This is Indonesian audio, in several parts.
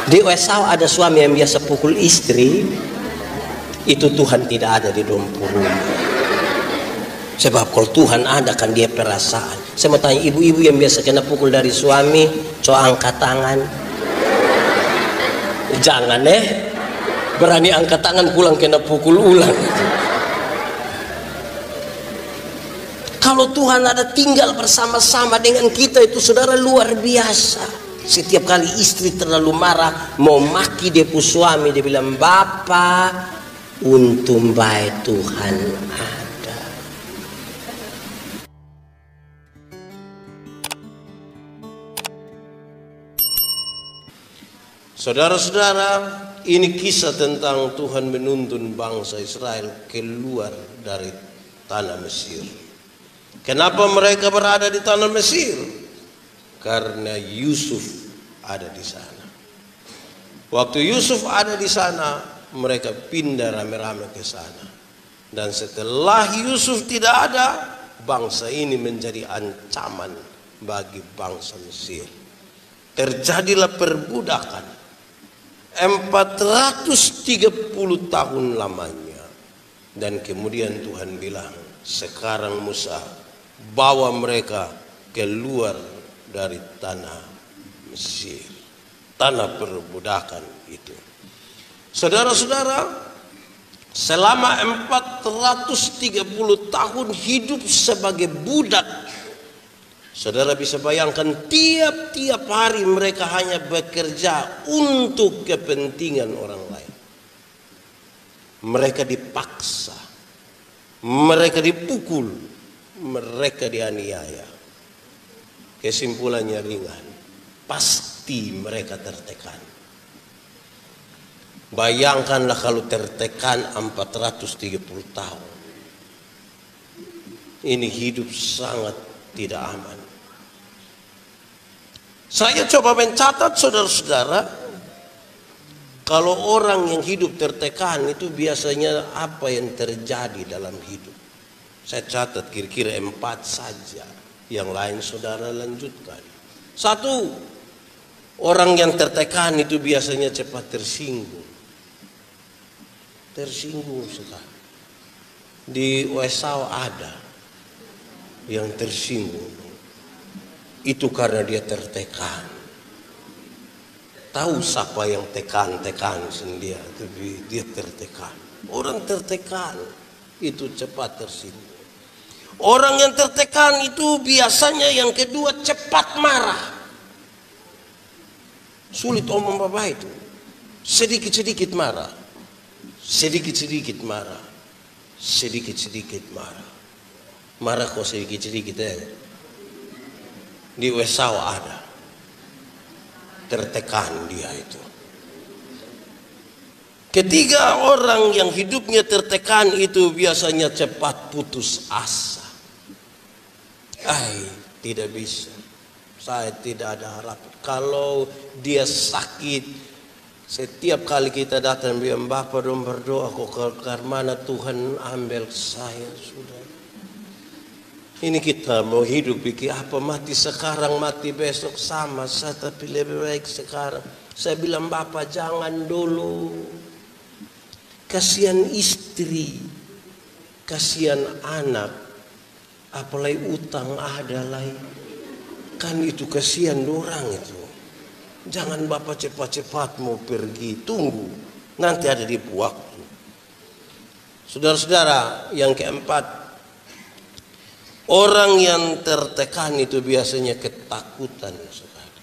Di Esau ada suami yang biasa pukul istri, itu Tuhan tidak ada di dalam rumah. Sebab kalau Tuhan ada kan dia perasaan. Saya mau tanya ibu-ibu yang biasa kena pukul dari suami, coba angkat tangan. Jangan berani angkat tangan pulang kena pukul ulang. Kalau Tuhan ada tinggal bersama-sama dengan kita, itu saudara luar biasa. Setiap kali istri terlalu marah mau maki dia pu suami, dia bilang, "Bapak, untung baik Tuhan ada." Saudara-saudara, ini kisah tentang Tuhan menuntun bangsa Israel keluar dari tanah Mesir. Kenapa mereka berada di tanah Mesir? Karena Yusuf ada di sana. Waktu Yusuf ada di sana, mereka pindah rame-rame ke sana. Dan setelah Yusuf tidak ada, bangsa ini menjadi ancaman bagi bangsa Mesir. Terjadilah perbudakan 430 tahun lamanya. Dan kemudian Tuhan bilang, sekarang Musa bawa mereka keluar dari tanah Mesir, tanah perbudakan itu. Saudara-saudara, selama 430 tahun hidup sebagai budak, saudara bisa bayangkan tiap-tiap hari mereka hanya bekerja untuk kepentingan orang lain. Mereka dipaksa, mereka dipukul, mereka dianiaya. Kesimpulannya ringan, pasti mereka tertekan. Bayangkanlah kalau tertekan 430 tahun. Ini hidup sangat tidak aman. Saya coba mencatat saudara-saudara, kalau orang yang hidup tertekan itu biasanya apa yang terjadi dalam hidup. Saya catat kira-kira 4 saja. Yang lain saudara lanjutkan. 1, orang yang tertekan itu biasanya cepat tersinggung. Tersinggung sekali. Di Esau ada yang tersinggung. Itu karena dia tertekan. Tahu siapa yang tekan sendiri, tapi dia tertekan. Orang tertekan itu cepat tersinggung. Orang yang tertekan itu biasanya yang kedua cepat marah. Sulit omong bapak itu. Sedikit-sedikit marah. Sedikit-sedikit marah. Sedikit-sedikit marah. Marah kok sedikit-sedikit Di Esau ada. Tertekan dia itu. Ketiga, orang yang hidupnya tertekan itu biasanya cepat putus asa. Tidak bisa. Saya tidak ada harapan. Kalau dia sakit, setiap kali kita datang bilang, "Bapak dong berdoa kok ke mana Tuhan ambil saya sudah." Ini kita mau hidup pikir apa, mati sekarang mati besok sama saya, tapi lebih baik sekarang. Saya bilang, "Bapak jangan dulu. Kasihan istri, kasihan anak. Apalagi utang ada lagi. Kan itu kasihan orang itu. Jangan Bapak cepat-cepat mau pergi. Tunggu. Nanti ada di waktu." Saudara-saudara, yang keempat, orang yang tertekan itu biasanya ketakutan sekali.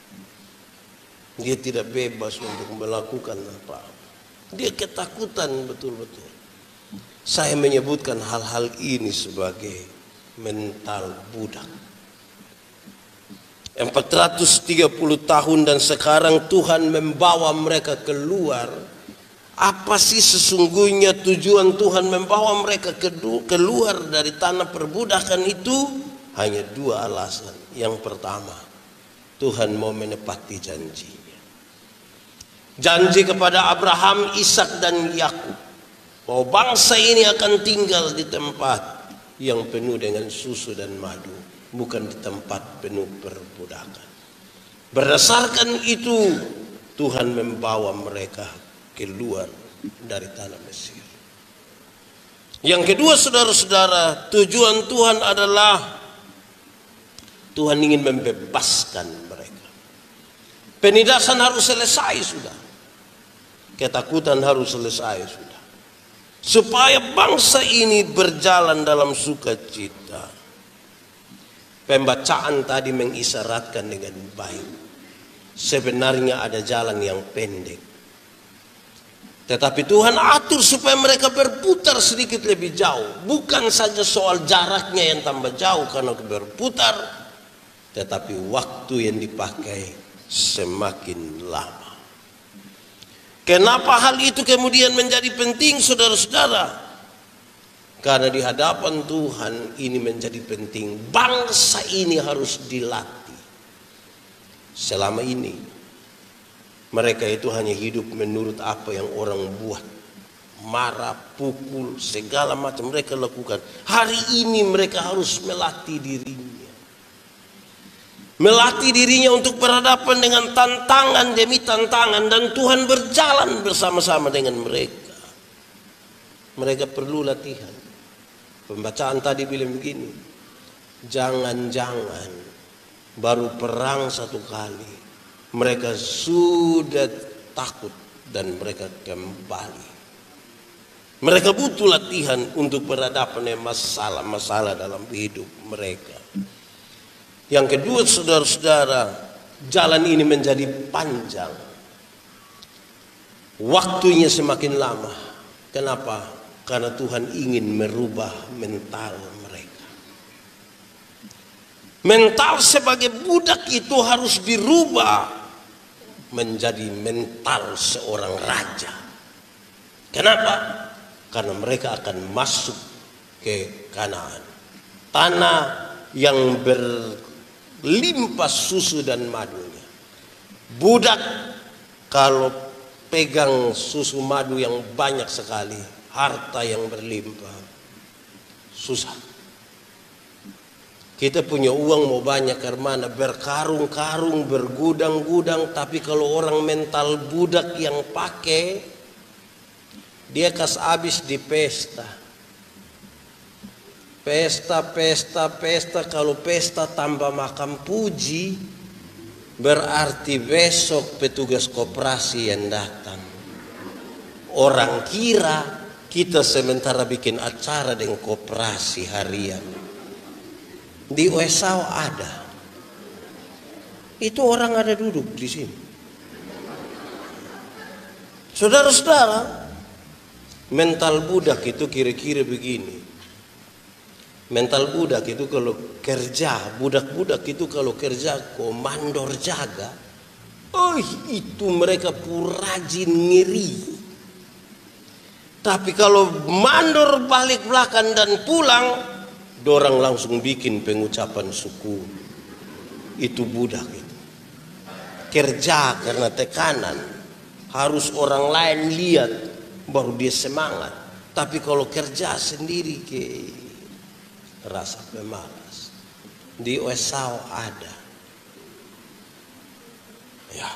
Dia tidak bebas untuk melakukan apa-apa. Dia ketakutan betul-betul. Saya menyebutkan hal-hal ini sebagai mental budak. 430 tahun dan sekarang Tuhan membawa mereka keluar. Apa sih sesungguhnya tujuan Tuhan membawa mereka keluar dari tanah perbudakan itu? Hanya 2 alasan. Yang pertama, Tuhan mau menepati janjinya. Janji kepada Abraham, Ishak dan Yakub bahwa bangsa ini akan tinggal di tempat yang penuh dengan susu dan madu, bukan di tempat penuh perbudakan. Berdasarkan itu, Tuhan membawa mereka keluar dari tanah Mesir. Yang kedua, saudara-saudara, tujuan Tuhan adalah Tuhan ingin membebaskan mereka. Penindasan harus selesai sudah. Ketakutan harus selesai sudah. Supaya bangsa ini berjalan dalam sukacita. Pembacaan tadi mengisyaratkan dengan baik. Sebenarnya ada jalan yang pendek. Tetapi Tuhan atur supaya mereka berputar sedikit lebih jauh. Bukan saja soal jaraknya yang tambah jauh karena berputar, tetapi waktu yang dipakai semakin lama. Kenapa hal itu kemudian menjadi penting, saudara-saudara? Karena di hadapan Tuhan ini menjadi penting. Bangsa ini harus dilatih. Selama ini mereka itu hanya hidup menurut apa yang orang buat. Marah, pukul, segala macam mereka lakukan. Hari ini mereka harus melatih dirinya. Melatih dirinya untuk berhadapan dengan tantangan demi tantangan. Dan Tuhan berjalan bersama-sama dengan mereka. Mereka perlu latihan. Pembacaan tadi bilang begini. Jangan-jangan baru perang satu kali mereka sudah takut dan mereka kembali. Mereka butuh latihan untuk berhadapan dengan masalah-masalah dalam hidup mereka. Yang kedua, saudara-saudara, jalan ini menjadi panjang. Waktunya semakin lama. Kenapa? Karena Tuhan ingin merubah mental mereka. Mental sebagai budak itu harus dirubah menjadi mental seorang raja. Kenapa? Karena mereka akan masuk ke Kanaan. Tanah yang berlimpah susu dan madunya. Budak kalau pegang susu madu yang banyak sekali, harta yang berlimpah, susah. Kita punya uang mau banyak karena berkarung-karung, bergudang-gudang, tapi kalau orang mental budak yang pakai, dia kas habis di pesta. Pesta, kalau pesta tambah makan puji, berarti besok petugas koperasi yang datang. Orang kira kita sementara bikin acara dengan koperasi harian. Di Wesau ada. Itu orang ada duduk di sini. Saudara-saudara, mental budak itu kira-kira begini. Mental budak itu kalau kerja, budak-budak itu kalau kerja komandor jaga, itu mereka rajin ngeri. Tapi kalau mandor balik belakang dan pulang, dorang langsung bikin pengucapan suku. Itu budak itu. Kerja karena tekanan. Harus orang lain lihat baru dia semangat. Tapi kalau kerja sendiri rasa pemalas. Di Wesau ada. Ya.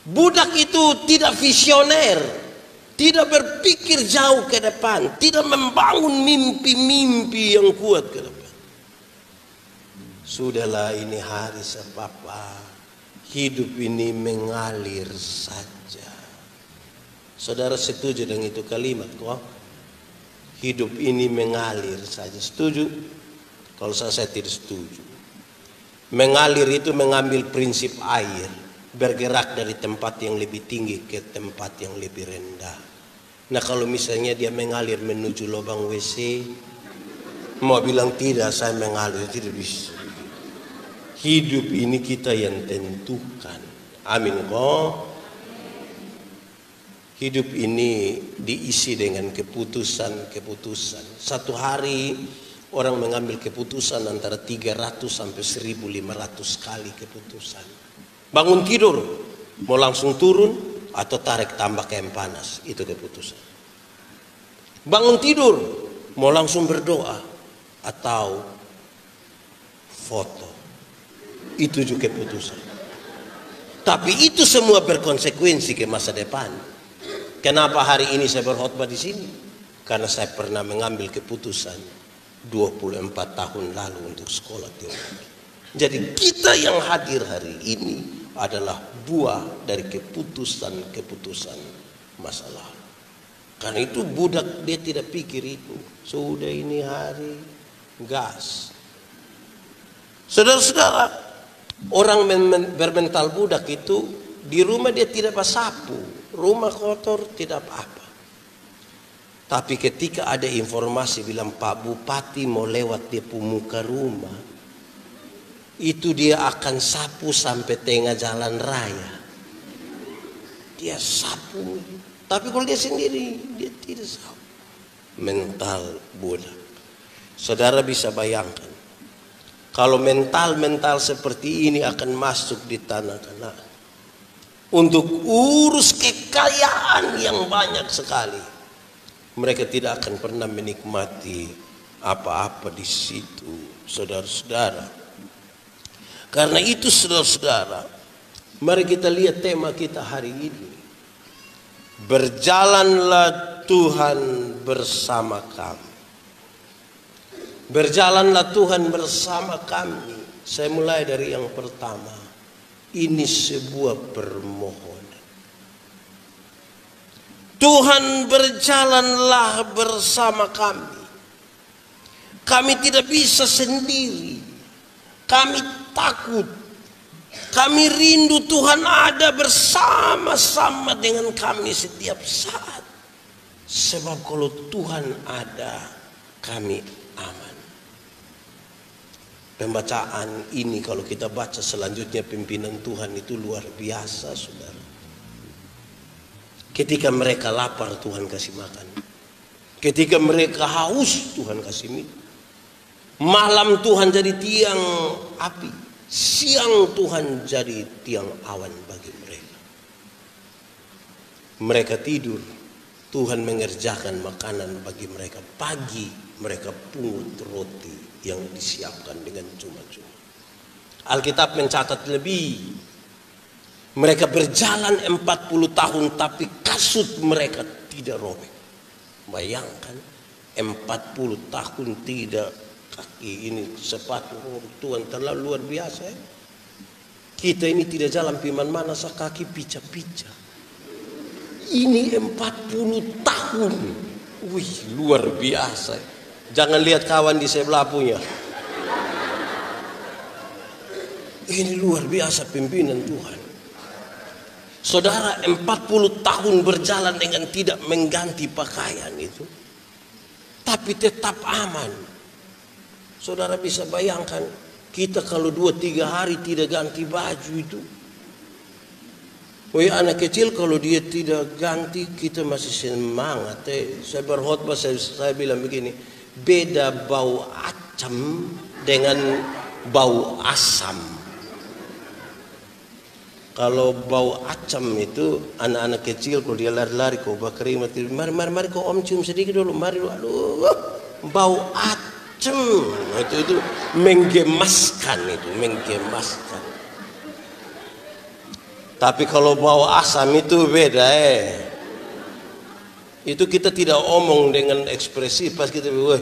Budak itu tidak visioner. Tidak berpikir jauh ke depan. Tidak membangun mimpi-mimpi yang kuat ke depan. Sudahlah, ini hari sepapa. Hidup ini mengalir saja. Saudara setuju dengan itu kalimat kok? Hidup ini mengalir saja. Setuju? Kalau saya tidak setuju. Mengalir itu mengambil prinsip air. Bergerak dari tempat yang lebih tinggi ke tempat yang lebih rendah. Nah kalau misalnya dia mengalir menuju lubang WC, mau bilang tidak saya mengalir, tidak bisa. Hidup ini kita yang tentukan. Amin kok. Hidup ini diisi dengan keputusan-keputusan. Satu hari orang mengambil keputusan antara 300 sampai 1500 kali keputusan. Bangun tidur, mau langsung turun atau tarik tambah kain panas, itu keputusan. Bangun tidur, mau langsung berdoa atau foto, itu juga keputusan. Tapi itu semua berkonsekuensi ke masa depan. Kenapa hari ini saya berkhotbah di sini? Karena saya pernah mengambil keputusan 24 tahun lalu untuk sekolah teologi. Jadi kita yang hadir hari ini adalah buah dari keputusan-keputusan masa lalu. Karena itu budak dia tidak pikir itu. Sudah ini hari gas. Saudara-saudara, orang bermental budak itu di rumah dia tidak sapu, rumah kotor tidak apa-apa. Tapi ketika ada informasi bilang Pak Bupati mau lewat dia muka rumah, itu dia akan sapu sampai tengah jalan raya. Dia sapu. Tapi kalau dia sendiri, dia tidak sapu. Mental budak. Saudara bisa bayangkan, kalau mental-mental seperti ini akan masuk di tanah Kanaan untuk urus kekayaan yang banyak sekali, mereka tidak akan pernah menikmati apa-apa di situ, saudara-saudara. Karena itu, saudara-saudara, mari kita lihat tema kita hari ini. Berjalanlah Tuhan bersama kami. Berjalanlah Tuhan bersama kami. Saya mulai dari yang pertama. Ini sebuah permohonan. Tuhan berjalanlah bersama kami. Kami tidak bisa sendiri. Kami takut. Kami rindu Tuhan ada bersama-sama dengan kami setiap saat. Sebab kalau Tuhan ada, kami aman. Pembacaan ini kalau kita baca selanjutnya pimpinan Tuhan itu luar biasa, saudara. Ketika mereka lapar, Tuhan kasih makan. Ketika mereka haus, Tuhan kasih minum. Malam Tuhan jadi tiang api. Siang Tuhan jadi tiang awan bagi mereka. Mereka tidur, Tuhan mengerjakan makanan bagi mereka. Pagi mereka pungut roti yang disiapkan dengan cuma-cuma. Alkitab mencatat lebih. Mereka berjalan 40 tahun tapi kasut mereka tidak robek. Bayangkan 40 tahun tidak kaki ini sepatu, oh, Tuhan terlalu luar biasa ya. Kita ini tidak jalan piman mana sa kaki pica-pica. Ini 40 tahun. Wih, luar biasa. Jangan lihat kawan di sebelah punya. Ini luar biasa pimpinan Tuhan. Saudara, 40 tahun berjalan dengan tidak mengganti pakaian itu, tapi tetap aman. Saudara bisa bayangkan, kita kalau 2-3 hari tidak ganti baju itu. Woi, anak kecil kalau dia tidak ganti, kita masih semangat. Saya berkhotbah, saya bilang begini, beda bau acam dengan bau asam. Kalau bau acam itu anak-anak kecil kalau dia lari-lari kau bakar mari kau om cium sedikit dulu, mari dulu, aduh, bau acam. Itu menggemaskan, itu menggemaskan. Tapi kalau bau asam itu beda Itu kita tidak omong dengan ekspresi, pas kita weh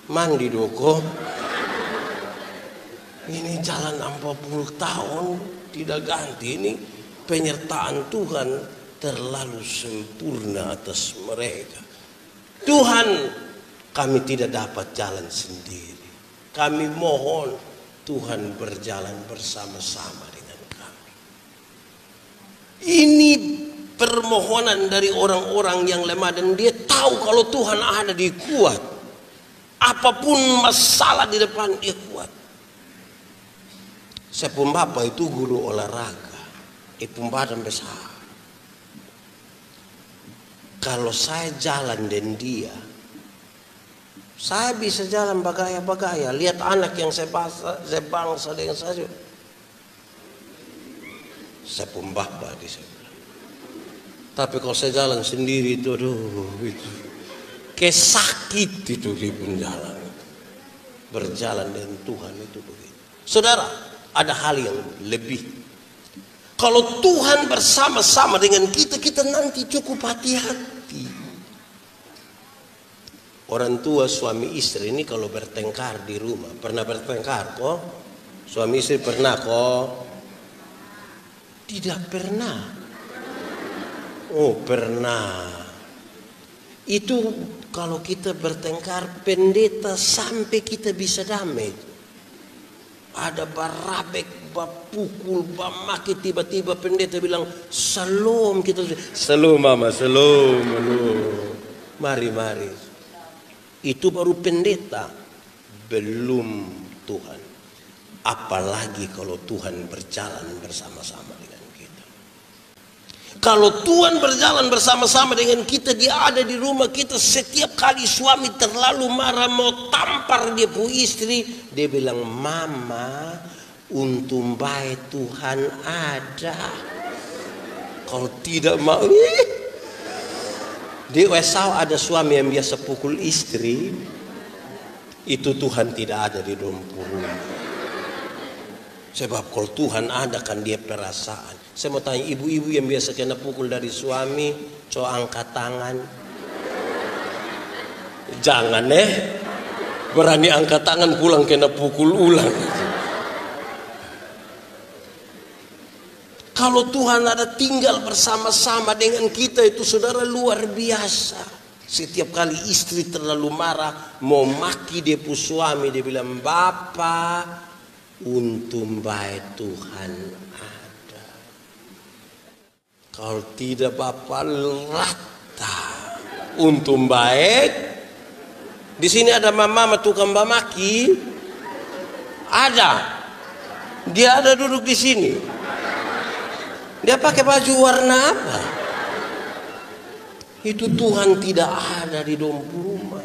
mandi doko. Ini jalan 40 tahun tidak ganti, ini penyertaan Tuhan terlalu sempurna atas mereka. Tuhan, kami tidak dapat jalan sendiri. Kami mohon Tuhan berjalan bersama-sama dengan kami. Ini permohonan dari orang-orang yang lemah dan dia tahu kalau Tuhan ada, dia kuat. Apapun masalah di depan dia kuat. Saya pun bapak itu guru olahraga, pembadan besar. Kalau saya jalan dan dia, saya bisa jalan bagaya-bagaya. Lihat anak yang saya bangsa dengan saya. Saya pun bapak di sana. Tapi kalau saya jalan sendiri itu, aduh, itu kesakit itu di jalan. Berjalan dengan Tuhan itu begitu. Saudara, ada hal yang lebih. Kalau Tuhan bersama-sama dengan kita, kita nanti cukup hati-hati. Orang tua suami istri ini kalau bertengkar di rumah, pernah bertengkar kok? Suami istri pernah kok? Tidak pernah. Oh pernah. Itu kalau kita bertengkar pendeta sampai kita bisa damai. Ada barabek, bapukul, bamaki, tiba-tiba pendeta bilang salam, kita salam mama, salam, mari. Itu baru pendeta, belum Tuhan. Apalagi kalau Tuhan berjalan bersama-sama dengan kita. Kalau Tuhan berjalan bersama-sama dengan kita, dia ada di rumah kita. Setiap kali suami terlalu marah mau tampar dia pu istri, dia bilang, mama, untung baik Tuhan ada. Kalau tidak mau, di Esau ada suami yang biasa pukul istri, itu Tuhan tidak ada di dalam rumah. Sebab kalau Tuhan ada kan dia perasaan. Saya mau tanya ibu-ibu yang biasa kena pukul dari suami, coba angkat tangan. Jangan berani angkat tangan pulang kena pukul ulang. Kalau Tuhan ada tinggal bersama-sama dengan kita, itu saudara luar biasa. Setiap kali istri terlalu marah mau maki dia pu suami, dia bilang, Bapak, untung baik Tuhan ada. Kalau tidak Bapak rata. Untung baik. Di sini ada mama tukang bamaki. Ada. Dia ada duduk di sini. Dia pakai baju warna apa? Itu Tuhan tidak ada di dalam rumah.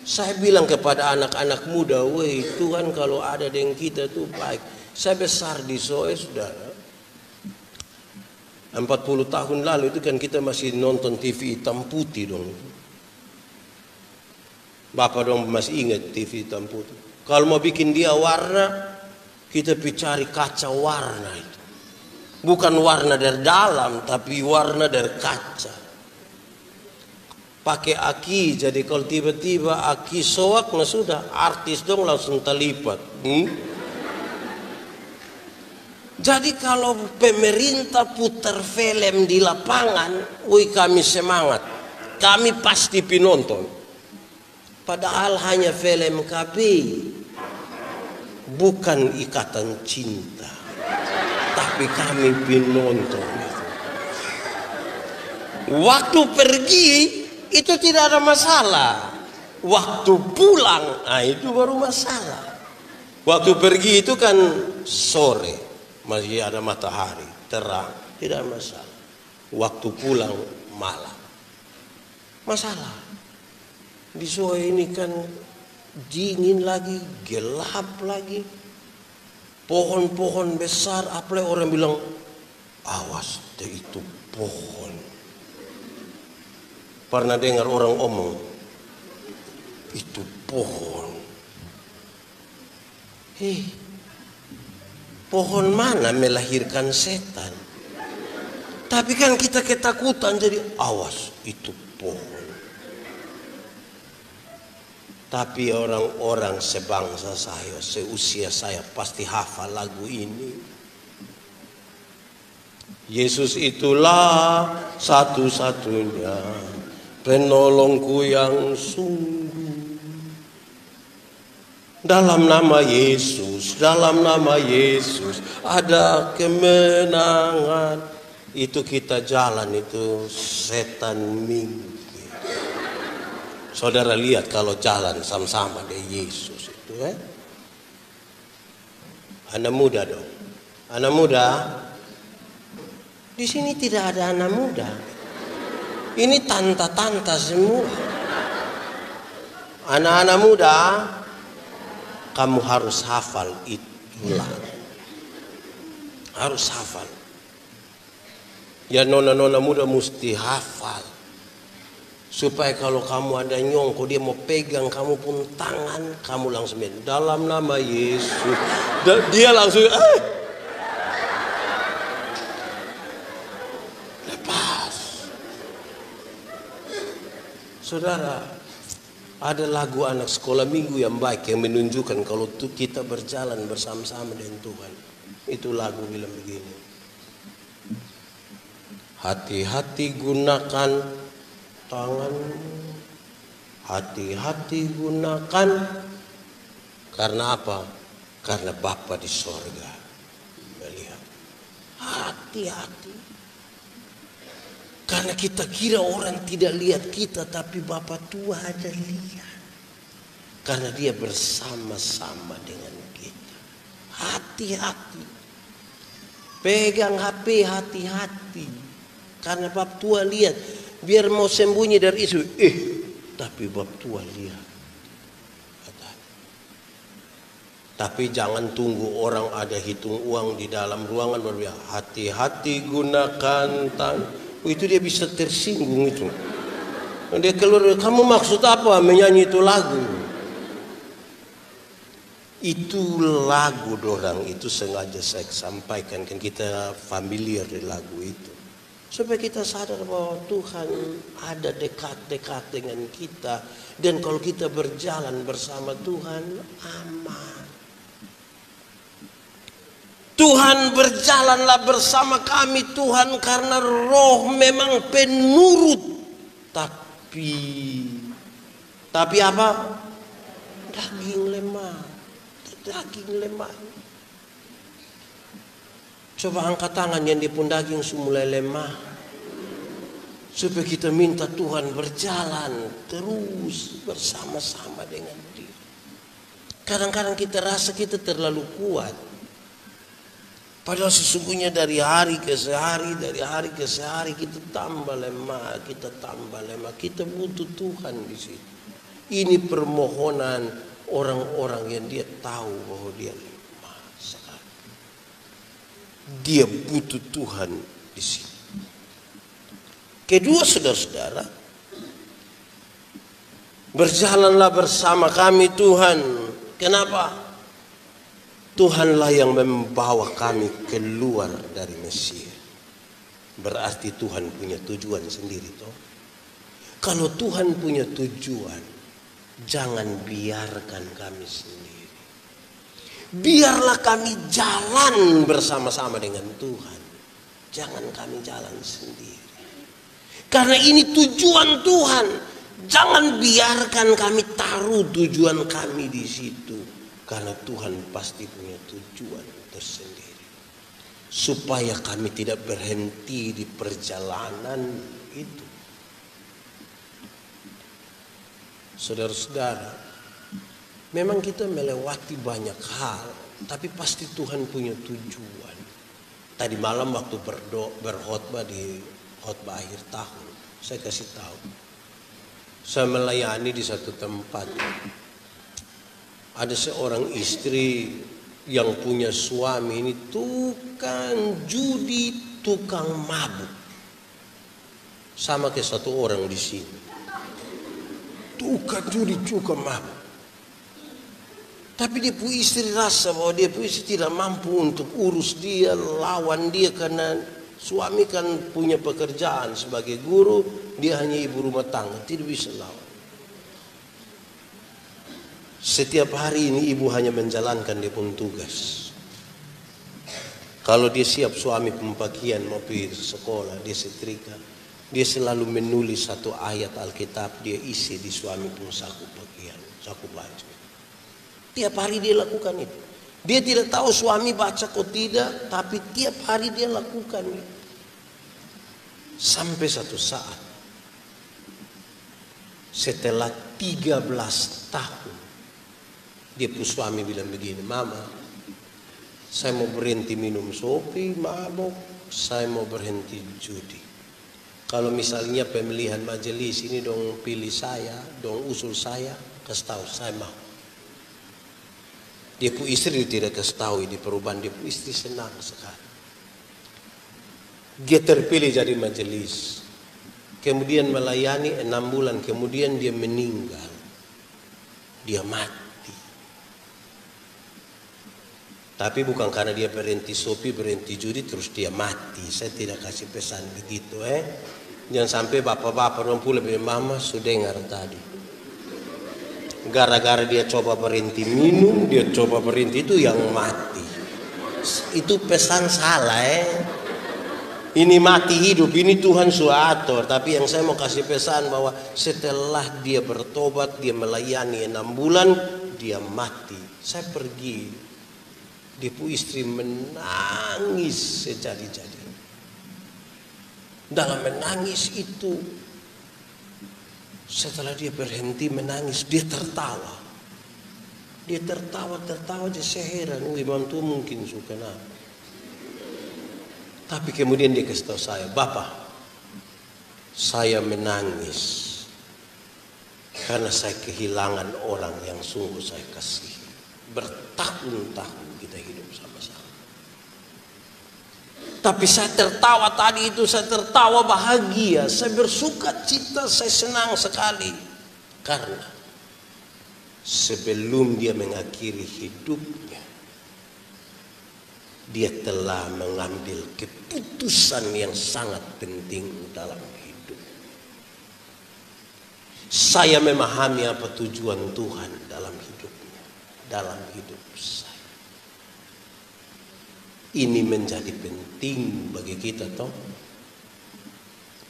Saya bilang kepada anak-anak muda, weh Tuhan kalau ada dengan kita tuh baik. Saya besar di Soe, saudara. 40 tahun lalu itu kan kita masih nonton TV hitam putih dong. Bapak dong masih ingat TV hitam putih. Kalau mau bikin dia warna, kita cari kaca warna itu. Bukan warna dari dalam, tapi warna dari kaca. Pakai aki, jadi kalau tiba-tiba aki soak, nah sudah artis dong langsung terlipat. Jadi kalau pemerintah putar film di lapangan, woi kami semangat, kami pasti penonton. Padahal hanya film KB, bukan ikatan cinta. Tapi kami penonton. Waktu pergi itu tidak ada masalah. Waktu pulang, nah itu baru masalah. Waktu pergi itu kan sore, masih ada matahari, terang, tidak masalah. Waktu pulang malam, masalah. Di Soe ini kan dingin lagi, gelap lagi. Pohon-pohon besar, apalagi orang bilang, awas deh itu pohon. Pernah dengar orang omong, itu pohon. Pohon mana melahirkan setan? Tapi kan kita ketakutan, jadi awas itu pohon. Tapi orang-orang sebangsa saya, seusia saya pasti hafal lagu ini. Yesus itulah satu-satunya penolongku yang sungguh. Dalam nama Yesus ada kemenangan. Itu kita jalan, itu setan minggir. Saudara lihat kalau jalan sama-sama dengan Yesus itu, Anak muda dong. Anak muda. Di sini tidak ada anak muda. Ini tanta-tanta semua. Anak-anak muda, kamu harus hafal itulah. Harus hafal. Ya nona-nona muda mesti hafal. Supaya kalau kamu ada nyongko, dia mau pegang kamu pun tangan, kamu langsung dalam nama Yesus. Dia langsung Saudara, ada lagu anak sekolah minggu yang baik yang menunjukkan kalau kita berjalan bersama-sama dengan Tuhan. Itu lagu bilang begini. Hati-hati gunakan tangan, hati-hati gunakan. Karena apa? Karena Bapa di sorga melihat. Hati-hati. Karena kita kira orang tidak lihat kita, tapi Bapa tua ada lihat. Karena dia bersama-sama dengan kita. Hati-hati. Pegang HP hati-hati. Karena Bapa tua lihat. Biar mau sembunyi dari isu. Tapi Bapa tua lihat. Tapi jangan tunggu orang ada hitung uang di dalam ruangan baru ya. Hati-hati gunakan tangan. Itu dia bisa tersinggung itu. Dia keluar, kamu maksud apa menyanyi itu lagu? Itu lagu dorang itu sengaja saya sampaikan, kan kita familiar di lagu itu. Supaya kita sadar bahwa Tuhan ada dekat-dekat dengan kita. Dan kalau kita berjalan bersama Tuhan, aman. Tuhan berjalanlah bersama kami Tuhan karena roh memang penurut. Tapi apa? Daging lemah. Daging lemah. Coba angkat tangan yang di pun daging mulai lemah. Supaya kita minta Tuhan berjalan terus bersama-sama dengan Dia. Kadang-kadang kita rasa kita terlalu kuat. Padahal sesungguhnya dari hari ke sehari kita tambah lemah, kita butuh Tuhan di situ. Ini permohonan orang-orang yang dia tahu bahwa dia lemah sekali. Dia butuh Tuhan di situ. Kedua, saudara-saudara, berjalanlah bersama kami Tuhan. Kenapa? Tuhanlah yang membawa kami keluar dari Mesir. Berarti Tuhan punya tujuan sendiri toh. Kalau Tuhan punya tujuan, jangan biarkan kami sendiri. Biarlah kami jalan bersama-sama dengan Tuhan. Jangan kami jalan sendiri. Karena ini tujuan Tuhan. Jangan biarkan kami taruh tujuan kami di situ. Karena Tuhan pasti punya tujuan tersendiri. Supaya kami tidak berhenti di perjalanan itu. Saudara-saudara, memang kita melewati banyak hal. Tapi pasti Tuhan punya tujuan. Tadi malam waktu berkhotbah di khotbah akhir tahun. Saya kasih tahu. Saya melayani di satu tempat. Ada seorang istri yang punya suami ini tukang judi, tukang mabuk. Sama kayak satu orang di sini. Tukang judi, tukang mabuk. Tapi dia punya istri rasa bahwa dia punya istri tidak mampu untuk urus dia, lawan dia. Karena suami kan punya pekerjaan sebagai guru, dia hanya ibu rumah tangga, tidak bisa lawan. Setiap hari ini ibu hanya menjalankan dia pun tugas. Kalau dia siap suami pembagian mau pergi sekolah, dia setrika. Dia selalu menulis satu ayat Alkitab, dia isi di suami pun saku pakaian, saku baju. Tiap hari dia lakukan itu. Dia tidak tahu suami baca atau tidak, tapi tiap hari dia lakukan itu. Sampai satu saat, setelah 13 tahun, dia pun suami bilang begini, Mama, saya mau berhenti minum sopi, mabok, saya mau berhenti judi. Kalau misalnya pemilihan majelis ini dong pilih saya, dong usul saya, kasih tahu saya mau. Dia pun istri tidak kasih tahu ini perubahan, dia pun istri senang sekali. Dia terpilih jadi majelis. Kemudian melayani 6 bulan, kemudian dia meninggal. Dia mati. Tapi bukan karena dia berhenti sopi, berhenti judi, terus dia mati. Saya tidak kasih pesan begitu. Jangan sampai bapak-bapak orang pula bilang, mama sudah dengar tadi. Gara-gara dia coba berhenti minum, dia coba berhenti itu yang mati. Itu pesan salah Ini mati hidup, ini Tuhan sudah atur. Tapi yang saya mau kasih pesan bahwa setelah dia bertobat, dia melayani 6 bulan, dia mati. Saya pergi, dia pun istri menangis sejadi-jadi. Dalam menangis itu, setelah dia berhenti menangis, dia tertawa. Dia tertawa, dia seheran. Imam tuh mungkin suka kenapa. Tapi kemudian dia kasih tahu saya, Bapak, saya menangis karena saya kehilangan orang yang sungguh saya kasihi. Bertahun-tahun kita hidup sama-sama. Tapi saya tertawa tadi itu, saya tertawa bahagia, saya bersuka cita, saya senang sekali. Karena sebelum dia mengakhiri hidupnya, dia telah mengambil keputusan yang sangat penting dalam hidup. Saya memahami apa tujuan Tuhan dalam hidupnya, dalam hidup saya. Ini menjadi penting bagi kita toh.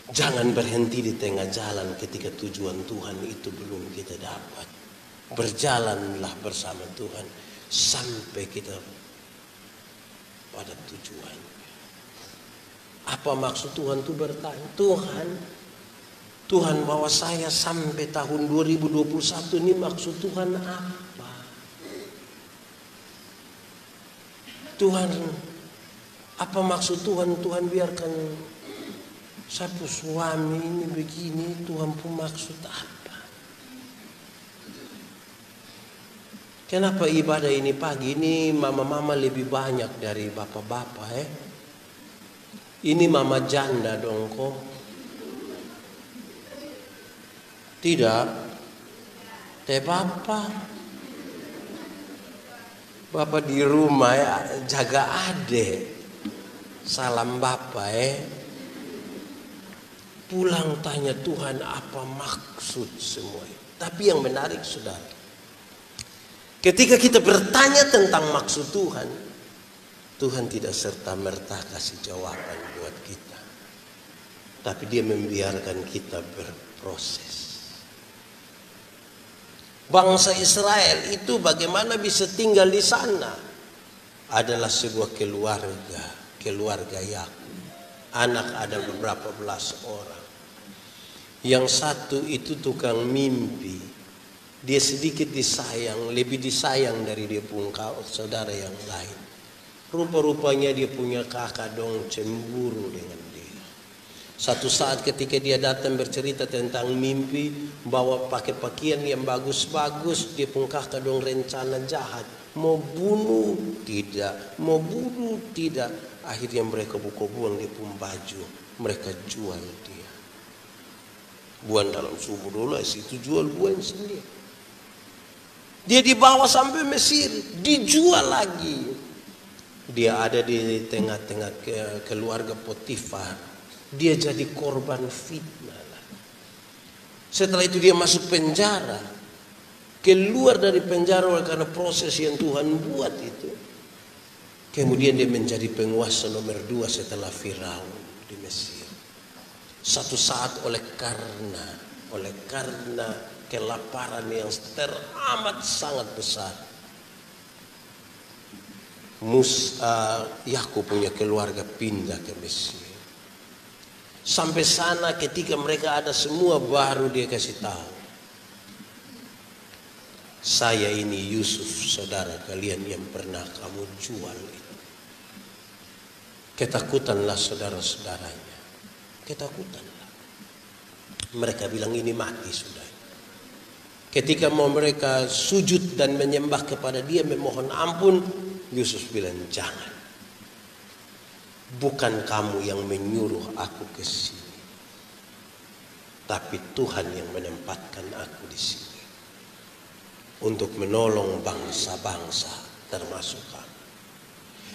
Jangan berhenti di tengah jalan ketika tujuan Tuhan itu belum kita dapat. Berjalanlah bersama Tuhan sampai kita pada tujuan. Apa maksud Tuhan itu bertanya? Tuhan bawa saya sampai tahun 2021 ini maksud Tuhan apa? Tuhan, apa maksud Tuhan? Tuhan biarkan saya pun suami ini begini, Tuhan pun maksud apa? Kenapa ibadah ini pagi ini mama-mama lebih banyak dari bapak-bapak Ini mama janda dong kok. Tidak. Teh bapak. Bapak di rumah jaga adik. Salam bapak Pulang tanya Tuhan apa maksud semua. Tapi yang menarik saudara, ketika kita bertanya tentang maksud Tuhan, Tuhan tidak serta-merta kasih jawaban buat kita. Tapi dia membiarkan kita berproses. Bangsa Israel itu bagaimana bisa tinggal di sana? Adalah sebuah keluarga Yakub. Anak ada beberapa belas orang. Yang satu itu tukang mimpi. Dia sedikit disayang, lebih disayang dari dia punya saudara yang lain. Rupa-rupanya dia punya kakak dong cemburu dengan dia. Satu saat ketika dia datang bercerita tentang mimpi, bawa pakai pakaian yang bagus-bagus, dia punya kakak dong rencana jahat. Mau bunuh tidak, mau bunuh tidak. Akhirnya mereka buang dia punya baju, mereka jual dia. Buang dalam sumur dulu, situ jual buang sendiri. Dia dibawa sampai Mesir, dijual lagi. Dia ada di tengah-tengah keluarga Potifar. Dia jadi korban fitnah. Setelah itu dia masuk penjara. Keluar dari penjara karena proses yang Tuhan buat itu. Kemudian dia menjadi penguasa nomor 2 setelah Firaun di Mesir. Satu saat oleh karena kelaparan yang teramat sangat besar, Yakub punya keluarga pindah ke Mesir. Sampai sana ketika mereka ada semua, baru dia kasih tahu, saya ini Yusuf saudara kalian yang pernah kamu jual itu. Ketakutanlah saudara-saudaranya, ketakutanlah. Mereka bilang ini mati sudah. Ketika mau mereka sujud dan menyembah kepada dia, memohon ampun, Yusuf bilang jangan. Bukan kamu yang menyuruh aku ke sini, tapi Tuhan yang menempatkan aku di sini untuk menolong bangsa-bangsa termasuk kamu.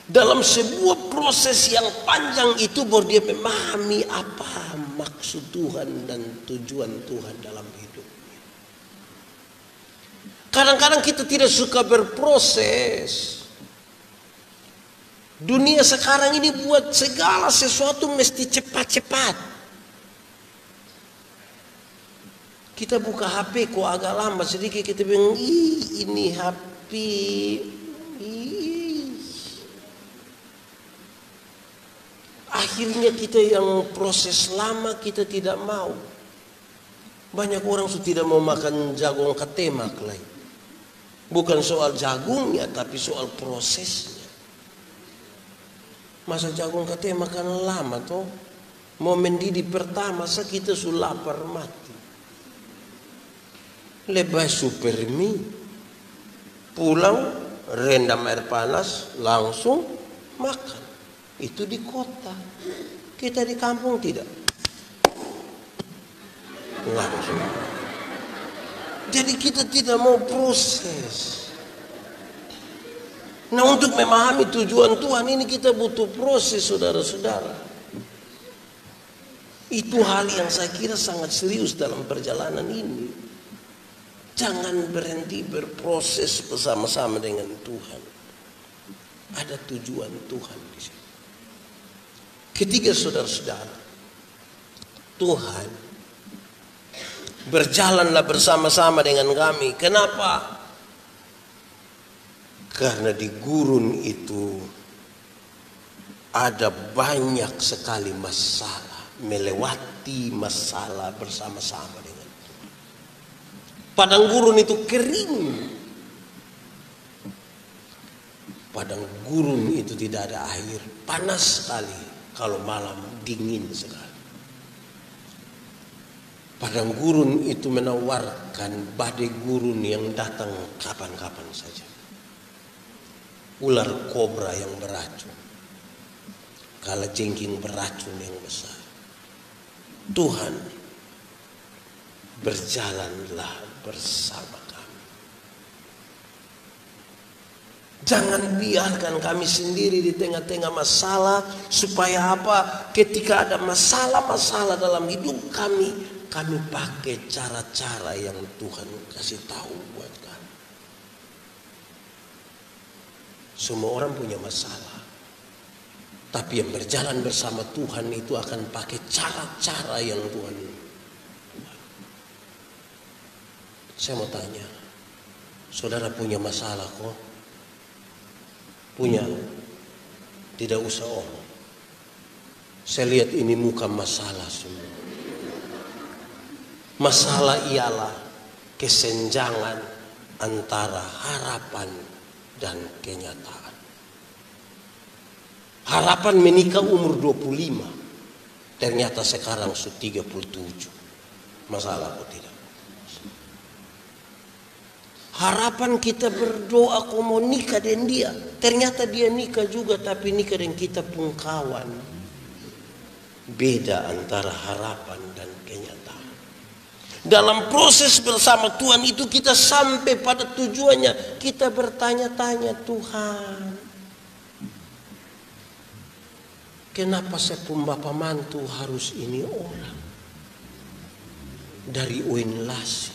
Dalam sebuah proses yang panjang itu baru dia memahami apa maksud Tuhan dan tujuan Tuhan dalam hidup. Kadang-kadang kita tidak suka berproses. Dunia sekarang ini buat segala sesuatu mesti cepat-cepat. Kita buka HP kok agak lambat sedikit, kita bilang, ini HP. Akhirnya kita yang proses lama kita tidak mau. Banyak orang sudah tidak mau makan jagung ketemak lagi. Bukan soal jagungnya, tapi soal prosesnya. Masa jagung ketemak kan lama toh. Mau mendidih pertama kita sudah lapar mati. Lebih super mie. Pulang rendam air panas langsung makan. Itu di kota. Kita di kampung tidak. Langsung. Jadi kita tidak mau proses. Nah, untuk memahami tujuan Tuhan ini kita butuh proses, saudara-saudara. Itu hal yang saya kira sangat serius dalam perjalanan ini. Jangan berhenti berproses bersama-sama dengan Tuhan. Ada tujuan Tuhan di sini. Ketiga, saudara-saudara, Tuhan berjalanlah bersama-sama dengan kami. Kenapa? Karena di gurun itu ada banyak sekali masalah, melewati masalah bersama-sama dengan Tuhan. Padang gurun itu kering. Padang gurun itu tidak ada air, panas sekali. Kalau malam dingin sekali. Padang gurun itu menawarkan badai gurun yang datang kapan-kapan saja. Ular kobra yang beracun. Kalajengking beracun yang besar. Tuhan berjalanlah bersama kami. Jangan biarkan kami sendiri di tengah-tengah masalah. Supaya apa? Ketika ada masalah-masalah dalam hidup kami pakai cara-cara yang Tuhan kasih tahu buat kami. Semua orang punya masalah. Tapi yang berjalan bersama Tuhan itu akan pakai cara-cara yang Tuhan buat. Saya mau tanya, saudara punya masalah kok? Punya, tidak usah omong. Saya lihat ini muka masalah semua. Masalah ialah kesenjangan antara harapan dan kenyataan. Harapan menikah umur 25, ternyata sekarang sudah 37. Masalah kok tidak? Harapan kita berdoa kau mau nikah dengan dia. Ternyata dia nikah juga, tapi nikah dengan kita pun kawan. Beda antara harapan dan kenyataan. Dalam proses bersama Tuhan itu kita sampai pada tujuannya. Kita bertanya-tanya, Tuhan, kenapa saya pun bapa mantu harus ini orang? Dari Oin Lasi.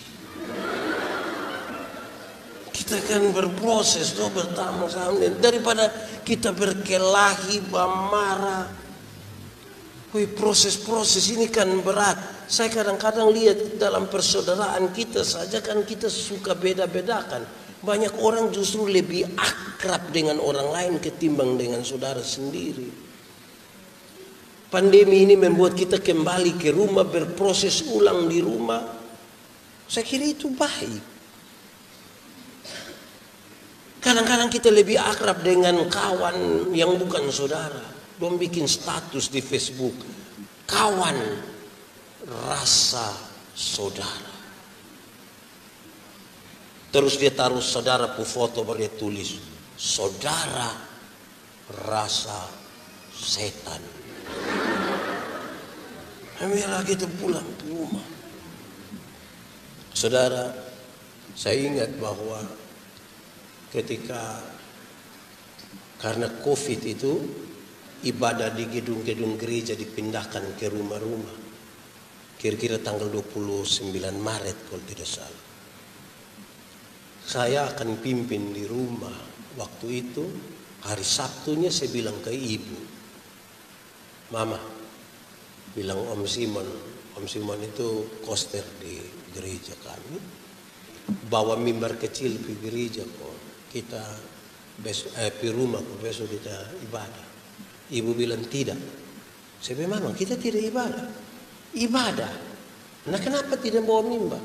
Kita kan berproses tuh bersama-sama. Daripada kita berkelahi, marah. Proses-proses ini kan berat. Saya kadang-kadang lihat dalam persaudaraan kita saja kan kita suka beda-bedakan. Banyak orang justru lebih akrab dengan orang lain ketimbang dengan saudara sendiri. Pandemi ini membuat kita kembali ke rumah, berproses ulang di rumah. Saya kira itu baik. Kadang-kadang kita lebih akrab dengan kawan yang bukan saudara. Dong bikin status di Facebook. Kawan rasa saudara. Terus dia taruh saudara pu foto baru dia tulis. Saudara rasa setan. Ambillah kita pulang ke rumah. Saudara, saya ingat bahwa ketika Karena COVID itu ibadah di gedung-gedung gereja dipindahkan ke rumah-rumah. Kira-kira tanggal 29 Maret kalau tidak salah. Saya akan pimpin di rumah. Waktu itu hari Sabtunya saya bilang ke ibu, Mama, bilang Om Simon itu koster di gereja kami, bawa mimbar kecil ke gereja kok, kita besok di rumah kok besok kita ibadah. Ibu bilang tidak. Saya bilang, Mama, kita tidak ibadah. Nah kenapa tidak bawa mimbar?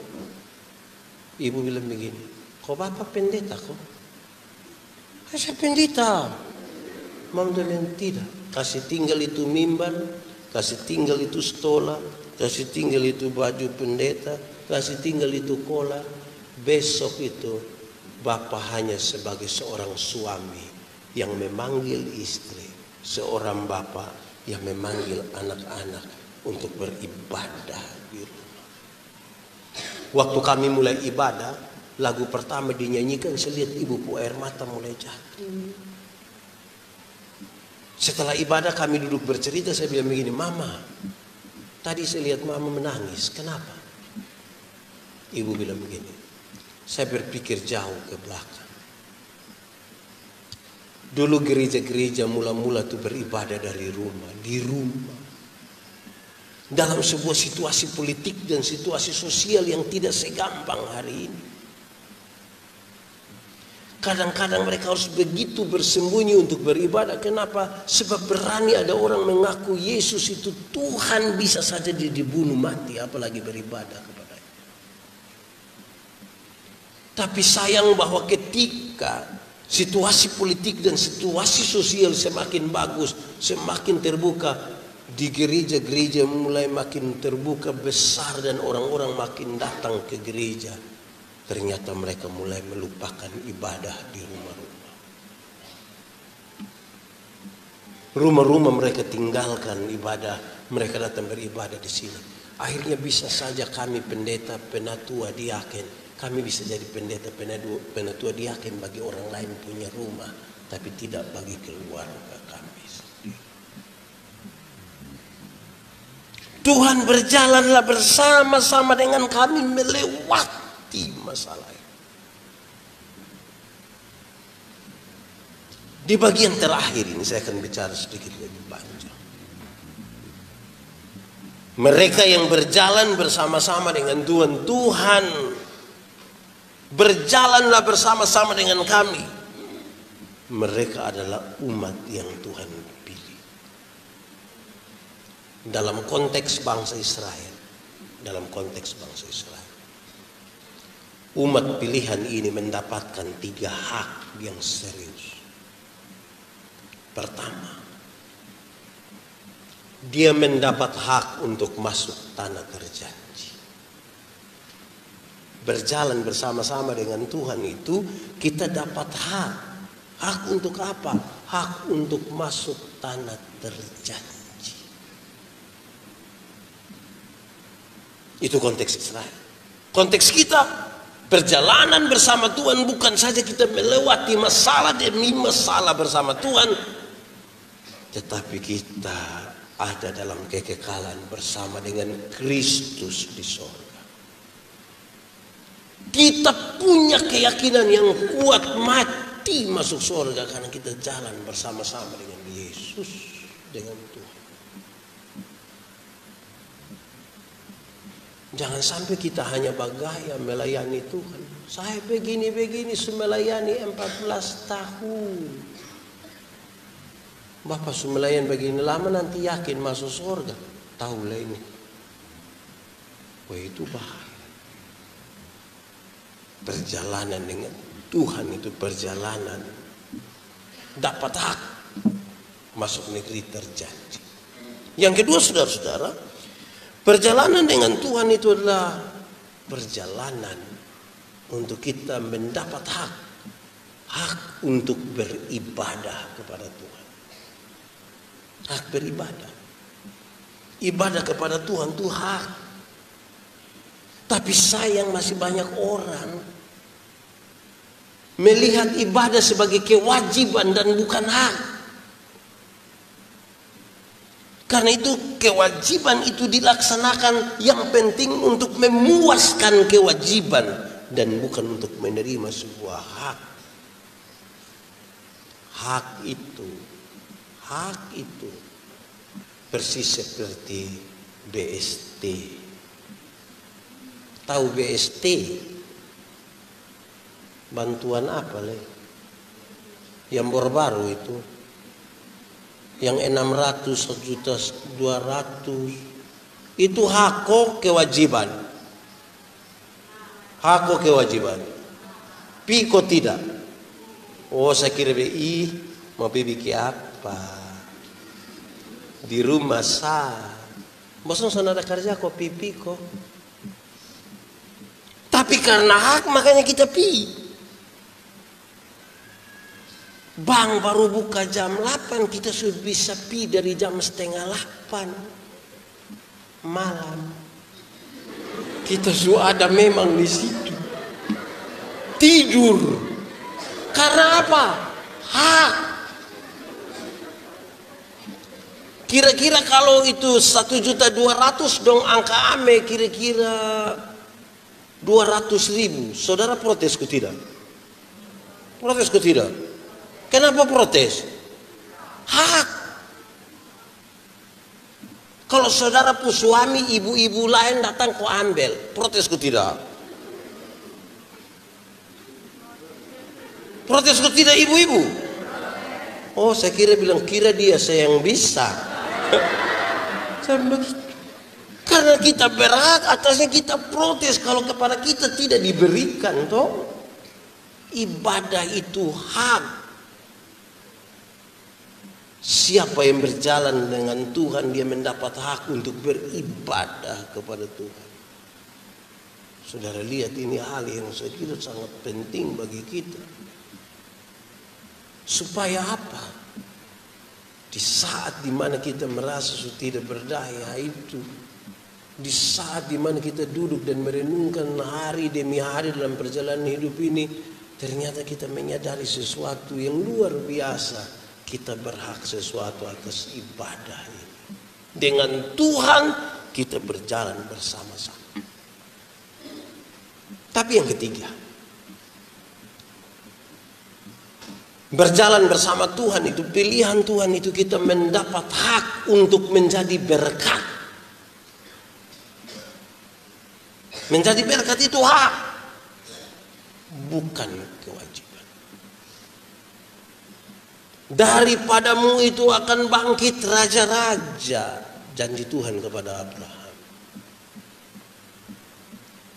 Ibu bilang begini, kok Bapak pendeta kok? Saya pendeta. Mama bilang tidak. Kasih tinggal itu mimbar, kasih tinggal itu stola, kasih tinggal itu baju pendeta, kasih tinggal itu kola. Besok itu Bapak hanya sebagai seorang suami yang memanggil istri, seorang bapak yang memanggil anak-anak untuk beribadah di rumah. Waktu kami mulai ibadah, lagu pertama dinyanyikan, saya lihat ibuku air mata mulai jatuh. Setelah ibadah kami duduk bercerita, saya bilang begini, Mama, tadi saya lihat Mama menangis, kenapa? Ibu bilang begini, saya berpikir jauh ke belakang. Dulu gereja-gereja mula-mula itu beribadah dari rumah, di rumah. Dalam sebuah situasi politik dan situasi sosial yang tidak segampang hari ini. Kadang-kadang mereka harus begitu bersembunyi untuk beribadah. Kenapa? Sebab berani ada orang mengaku Yesus itu Tuhan, bisa saja dia dibunuh mati, apalagi beribadah kepadanya. Tapi sayang bahwa ketika situasi politik dan situasi sosial semakin bagus, semakin terbuka, di gereja-gereja mulai makin terbuka besar dan orang-orang makin datang ke gereja. Ternyata mereka mulai melupakan ibadah di rumah-rumah. Rumah-rumah mereka tinggalkan ibadah, mereka datang beribadah di sini. Akhirnya bisa saja kami pendeta, penatua, diaken, kami bisa jadi pendeta, penatua, diaken bagi orang lain punya rumah, tapi tidak bagi keluarga kami sendiri. Tuhan berjalanlah bersama-sama dengan kami melewati masalah ini. Di bagian terakhir ini saya akan bicara sedikit lebih panjang. Mereka yang berjalan bersama-sama dengan Tuhan, Tuhan berjalanlah bersama-sama dengan kami. Mereka adalah umat yang Tuhan pilih. Dalam konteks bangsa Israel, umat pilihan ini mendapatkan 3 hak yang serius. Pertama, dia mendapat hak untuk masuk tanah terjanji. Berjalan bersama-sama dengan Tuhan itu kita dapat hak. Hak untuk apa? Hak untuk masuk tanah terjanji. Itu konteks Israel. Konteks kita, perjalanan bersama Tuhan bukan saja kita melewati masalah demi masalah bersama Tuhan, tetapi kita ada dalam kekekalan bersama dengan Kristus di sorga. Kita punya keyakinan yang kuat, mati masuk sorga karena kita jalan bersama-sama dengan Yesus, dengan Tuhan. Jangan sampai kita hanya bergaya melayani Tuhan. Saya begini-begini melayani 14 tahun. Bapak melayani begini lama nanti yakin masuk surga. Tahulah ini. Wah, itu bahaya. Perjalanan dengan Tuhan itu perjalanan dapat hak masuk negeri terjanji. Yang kedua, saudara-saudara, perjalanan dengan Tuhan itu adalah perjalanan untuk kita mendapat hak untuk beribadah kepada Tuhan. Hak beribadah. Ibadah kepada Tuhan itu hak. Tapi sayang masih banyak orang melihat ibadah sebagai kewajiban dan bukan hak. Karena itu kewajiban itu dilaksanakan yang penting untuk memuaskan kewajiban dan bukan untuk menerima sebuah hak. Hak itu persis seperti BST. Tahu BST? Bantuan apa le? Yang baru itu. Yang 600, 1.200.000 itu hak kewajiban. Hak kewajiban. Piko tidak. Oh saya kira mau bikin apa? Di rumah bosan sana ada kerja kok pipi kok. Tapi karena hak makanya kita pi. Bang baru buka jam 8, kita sudah bisa pi dari jam 7:30 malam. Kita sudah ada memang di situ. Tidur. Karena apa? Hak. Kira-kira kalau itu 1.200.000 dong angka ame kira-kira 200.000. Saudara protes ke tidak? Protes ke tidak? Kenapa protes? Hak. Kalau saudara pu suami, ibu-ibu lain datang kau ambil, protes ke tidak? Protes ke tidak ibu-ibu? Oh saya kira dia saya yang bisa. Karena kita berhak atasnya kita protes kalau kepada kita tidak diberikan toh. Ibadah itu hak. Siapa yang berjalan dengan Tuhan dia mendapat hak untuk beribadah kepada Tuhan. Saudara lihat ini hal yang saya kira sangat penting bagi kita. Supaya apa? Di saat dimana kita merasa sudah tidak berdaya itu, di saat dimana kita duduk dan merenungkan hari demi hari dalam perjalanan hidup ini, ternyata kita menyadari sesuatu yang luar biasa. Kita berhak sesuatu atas ibadah ini. Dengan Tuhan kita berjalan bersama-sama. Tapi yang ketiga, berjalan bersama Tuhan itu, pilihan Tuhan itu kita mendapat hak untuk menjadi berkat. Menjadi berkat itu hak, bukan kewajiban. Daripadamu itu akan bangkit raja-raja, janji Tuhan kepada Abraham.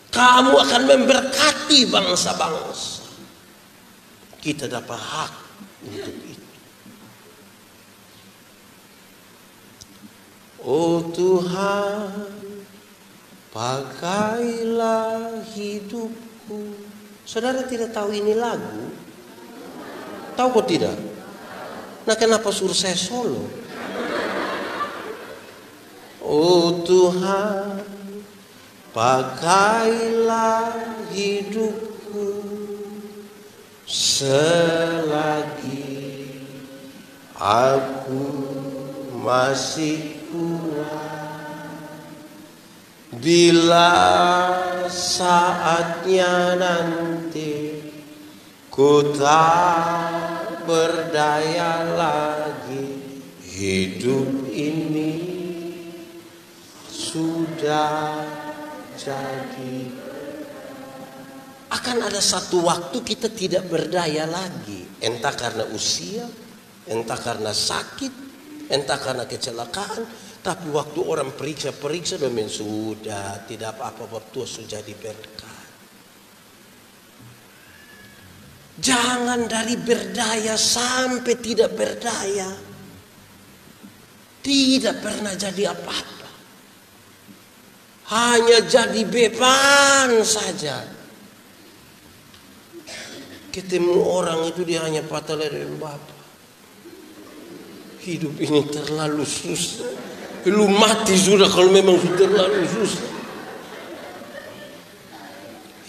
Kamu akan memberkati bangsa-bangsa. Kita dapat hak untuk itu. Oh Tuhan, pakailah hidupku. Saudara tidak tahu ini lagu? Tahu kok tidak? Nah kenapa suruh saya solo? Oh Tuhan, pakailah hidupku selagi aku masih kuat. Bila saatnya nanti ku tak berdaya lagi, hidup ini sudah jadi. Akan ada satu waktu kita tidak berdaya lagi, entah karena usia, entah karena sakit, entah karena kecelakaan. Tapi waktu orang periksa dan sudah tidak apa-apa, waktu sudah jadi berkat. Jangan dari berdaya sampai tidak berdaya. Tidak pernah jadi apa-apa. Hanya jadi beban saja. Ketemu orang itu dia hanya patah leher dan bapak. Hidup ini terlalu susah. Lu mati sudah kalau memang sudah terlalu susah.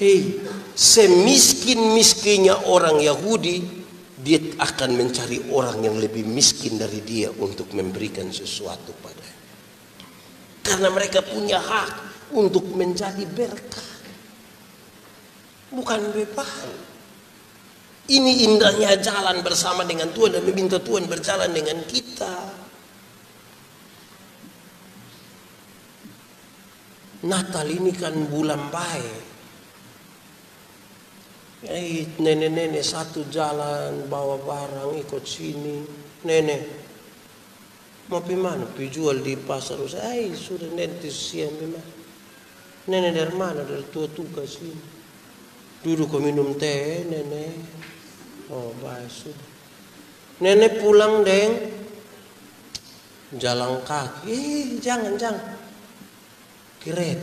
Hei, semiskin-miskinnya orang Yahudi, dia akan mencari orang yang lebih miskin dari dia untuk memberikan sesuatu padanya. Karena mereka punya hak untuk menjadi berkat, bukan beban. Ini indahnya jalan bersama dengan Tuhan dan meminta Tuhan berjalan dengan kita. Natal ini kan bulan baik. Nenek-nenek satu jalan bawa barang ikut sini. Nenek mau pergi mana? Pergi jual di pasar. Sudah nanti siang memang. Nenek dari mana? Dari tua tugas sini. Duduk minum teh nenek. Oh baik sudah. Nenek pulang deng. Jalan kaki. Jangan. Grab.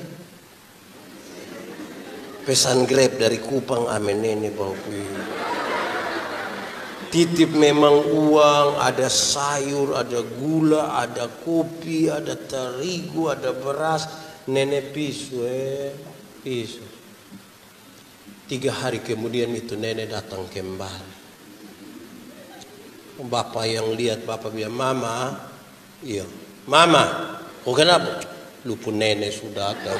Pesan Grab dari Kupang, amin nenek bawa pergi. Titip memang uang, ada sayur, ada gula, ada kopi, ada terigu, ada beras. Nenek pisu. 3 hari kemudian itu nenek datang kembali. Bapak yang lihat, bapak bilang, Mama, iya, Mama, kok kenapa? Lupa nenek sudah ada.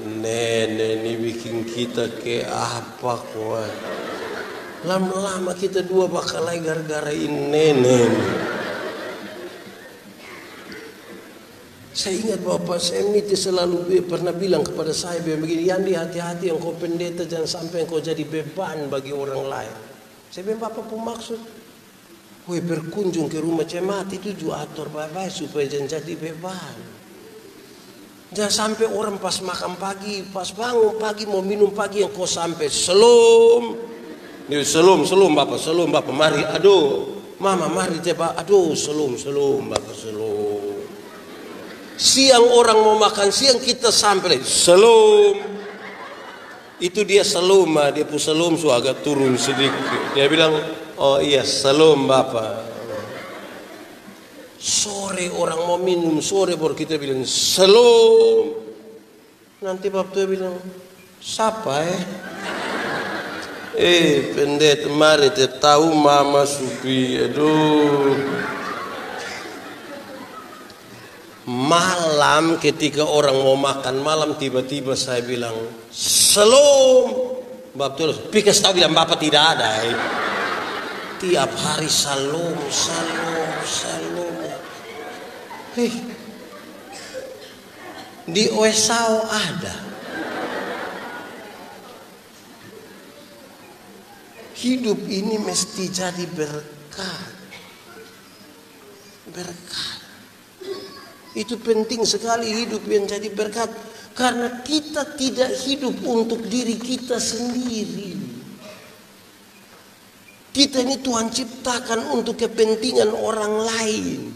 Nenek ini bikin kita ke apa kok? Lama-lama kita dua bakal lagi gara-gara ini nenek. Saya ingat bapak saya ini selalu pernah bilang kepada saya begini, Yandi hati-hati yang kau pendeta jangan sampai kau jadi beban bagi orang lain. Saya bilang bapak pun maksud, berkunjung ke rumah jemaat itu juga atur baik-baik supaya jangan jadi beban. Jangan sampai orang pas makan pagi, pas bangun pagi mau minum pagi yang kau sampai selum bapak mari, aduh mama mari teba, aduh selum bapak selum. Siang orang mau makan siang kita sampai selum. Itu dia selum, dia pun selum agak turun sedikit. Dia bilang, oh iya selum bapak. Sore orang mau minum, sore baru kita bilang selum. Nanti bapak tuh bilang, siapa pendeta mari te tahu mama supi, aduh. Malam ketika orang mau makan malam tiba-tiba saya bilang selum. Bapak terus pikas tahu bilang bapak tidak ada. Tiap hari salum. Di Oesau ada. Hidup ini mesti jadi berkat. Itu penting sekali hidup yang jadi berkat. Karena kita tidak hidup untuk diri kita sendiri. Kita ini Tuhan ciptakan untuk kepentingan orang lain.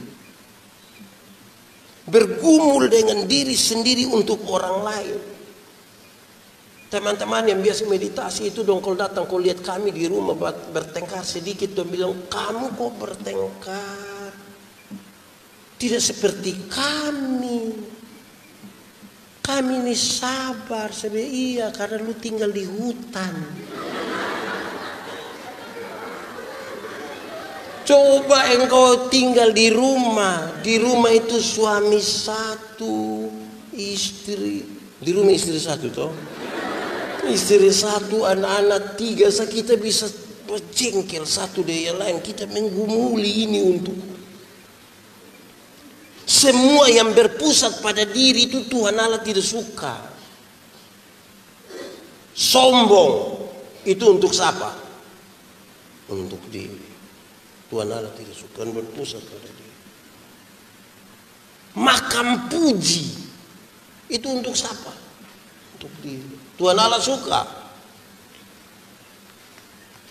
Bergumul dengan diri sendiri untuk orang lain. Teman-teman yang biasa meditasi itu dong, kalau datang kau lihat kami di rumah bertengkar sedikit, dong bilang, kamu kok bertengkar? Tidak seperti kami. Kami ini sabar. Sebenarnya iya, karena lu tinggal di hutan. Coba engkau tinggal di rumah. Di rumah itu suami satu, istri. Di rumah istri satu toh. Istri satu, anak-anak 3. Kita bisa berjengkel satu dari yang lain. Kita menggumuli ini untuk semua yang berpusat pada diri itu Tuhan Allah tidak suka. Sombong itu untuk siapa? Untuk diri. Tuhan Allah tidak suka berpusat pada diri. Makan puji itu untuk siapa? Untuk diri. Tuhan Allah suka.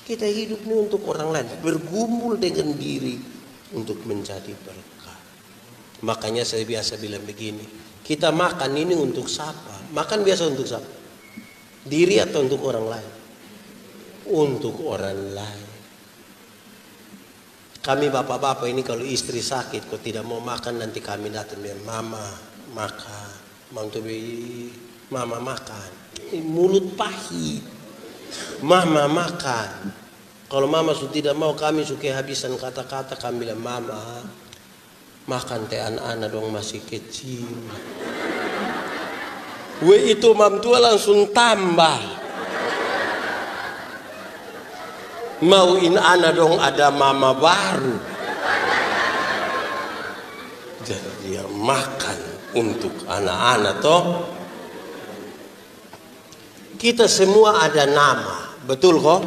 Kita hidup ini untuk orang lain, bergumul dengan diri untuk menjadi berkat. Makanya saya biasa bilang begini, kita makan ini untuk siapa? Makan biasa untuk siapa? Diri atau untuk orang lain? Untuk orang lain. Kami bapak-bapak ini kalau istri sakit kok tidak mau makan, nanti kami datang bilang, mama makan. Mantu mama makan. Mulut pahit. Mama makan. Kalau mama sudah tidak mau, kami suka habisan kata-kata, kami bilang, mama makan teh anak-anak dong masih kecil. Itu mam tua langsung tambah. Mauin anak dong ada mama baru. Jadi dia makan untuk anak-anak toh. Kita semua ada nama, betul kok?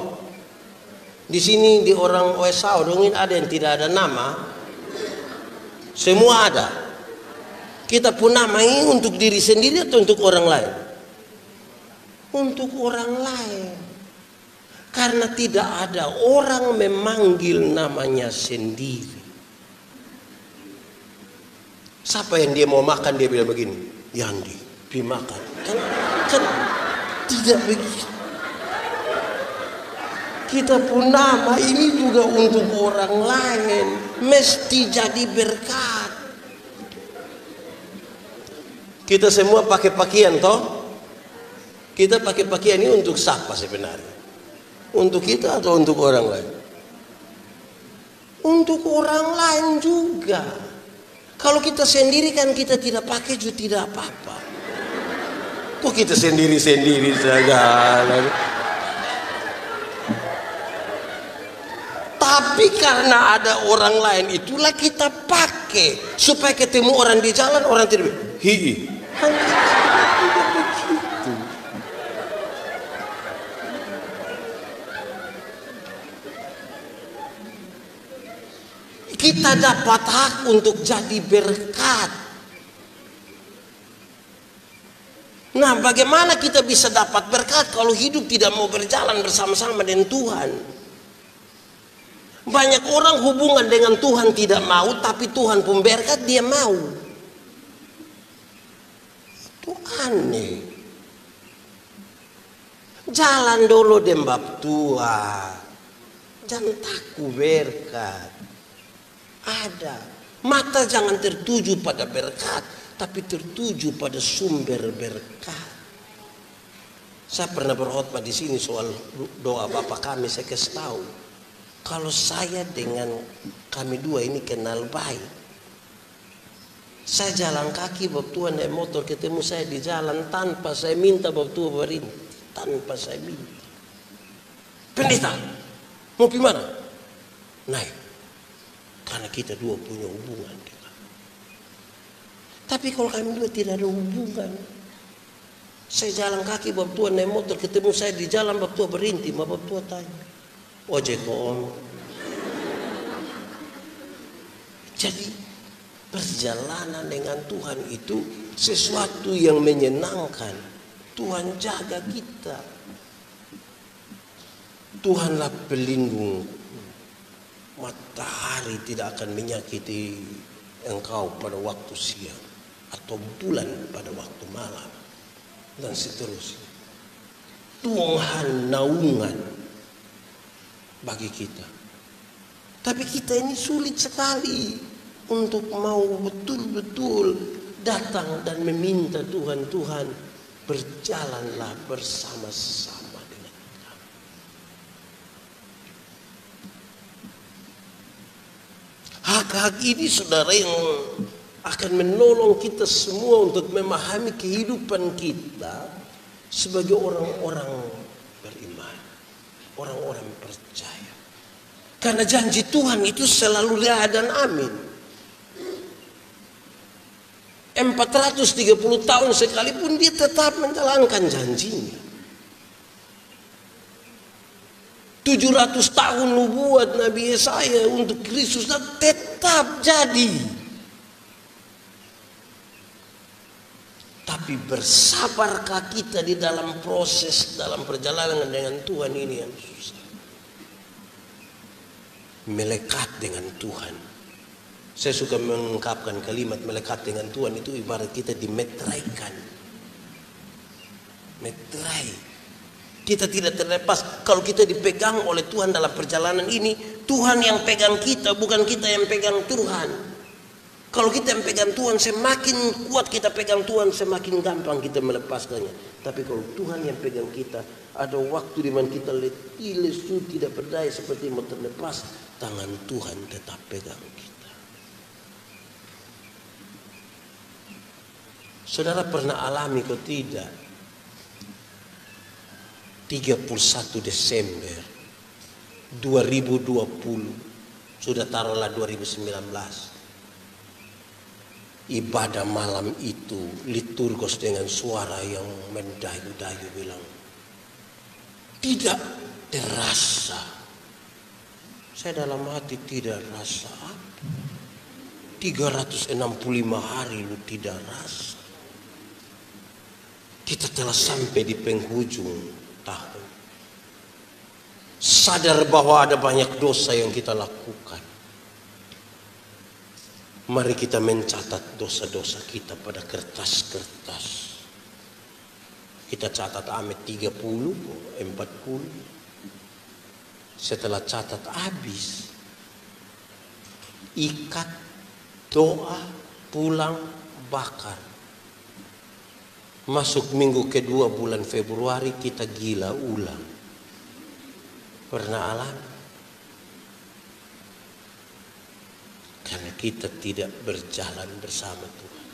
Di sini di orang Wesau dongin ada yang tidak ada nama. Semua ada. Kita pun nama ini untuk diri sendiri atau untuk orang lain? Untuk orang lain. Karena tidak ada orang memanggil namanya sendiri. Siapa yang dia mau makan dia bilang begini, Yandi, pi makan. Kan tidak begitu. Kita pun nama ini juga untuk orang lain, mesti jadi berkat. Kita semua pakai pakaian toh? Kita pakai pakaian ini untuk siapa sebenarnya? Untuk kita atau untuk orang lain? Untuk orang lain juga. Kalau kita sendiri kan kita tidak pakai juga tidak apa-apa. Kok kita sendiri-sendiri saja? Tapi karena ada orang lain itulah kita pakai supaya ketemu orang di jalan orang tidak hihi. Kita dapat hak untuk jadi berkat. Nah, bagaimana kita bisa dapat berkat kalau hidup tidak mau berjalan bersama-sama dengan Tuhan? Banyak orang hubungan dengan Tuhan tidak mau, tapi Tuhan pun berkat dia mau. Itu aneh. Jalan dulu dembab Tuhan. Jangan takut berkat. Ada. Mata jangan tertuju pada berkat, tapi tertuju pada sumber berkat. Saya pernah berkhotbah di sini soal doa Bapak kami, saya kasih tahu. Kalau saya dengan kami dua ini kenal baik, saya jalan kaki Bapak Tuhan naik motor ketemu saya di jalan tanpa saya minta Bapak Tuhan berhenti, tanpa saya minta. Pendeta, mau pergi mana? Naik. Karena kita dua punya hubungan dengan. Tapi kalau kami dua tidak ada hubungan, saya jalan kaki Bapak Tuhan naik motor ketemu saya di jalan Bapak Tuhan berhenti, Bapak Tuhan tanya, ojek om. Jadi perjalanan dengan Tuhan itu sesuatu yang menyenangkan. Tuhan jaga kita. Tuhanlah pelindung. Matahari tidak akan menyakiti engkau pada waktu siang, atau bulan pada waktu malam, dan seterusnya. Tuhan naungan bagi kita. Tapi kita ini sulit sekali untuk mau betul-betul datang dan meminta Tuhan, Tuhan berjalanlah bersama-sama dengan kami. Hak-hak ini saudara yang akan menolong kita semua untuk memahami kehidupan kita sebagai orang-orang beriman, orang-orang percaya. Karena janji Tuhan itu selalu ya dan amin. 430 tahun sekalipun dia tetap menjalankan janjinya. 700 tahun nubuat Nabi Yesaya untuk Kristus tetap jadi. Tapi bersabarkah kita di dalam proses, dalam perjalanan dengan Tuhan ini yang susah. Melekat dengan Tuhan. Saya suka mengungkapkan kalimat melekat dengan Tuhan itu ibarat kita dimetraikan. Metrai. Kita tidak terlepas. Kalau kita dipegang oleh Tuhan dalam perjalanan ini, Tuhan yang pegang kita, bukan kita yang pegang Tuhan. Kalau kita yang pegang Tuhan, semakin kuat kita pegang Tuhan, semakin gampang kita melepaskannya. Tapi kalau Tuhan yang pegang kita, ada waktu di mana kita letih, lesu, tidak berdaya seperti mau terlepas, tangan Tuhan tetap pegang kita. Saudara pernah alami kok tidak? 31 Desember 2020, sudah taruhlah 2019. Ibadah malam itu liturgos dengan suara yang mendayu-dayu bilang, tidak terasa. Saya dalam hati tidak rasa apa? 365 hari lu tidak rasa. Kita telah sampai di penghujung tahun. Sadar bahwa ada banyak dosa yang kita lakukan. Mari kita mencatat dosa-dosa kita pada kertas-kertas. Kita catat Amet 30, 40. Setelah catat habis, ikat, doa, pulang, bakar. Masuk minggu kedua bulan Februari kita gila ulang. Pernah alami? Karena kita tidak berjalan bersama Tuhan.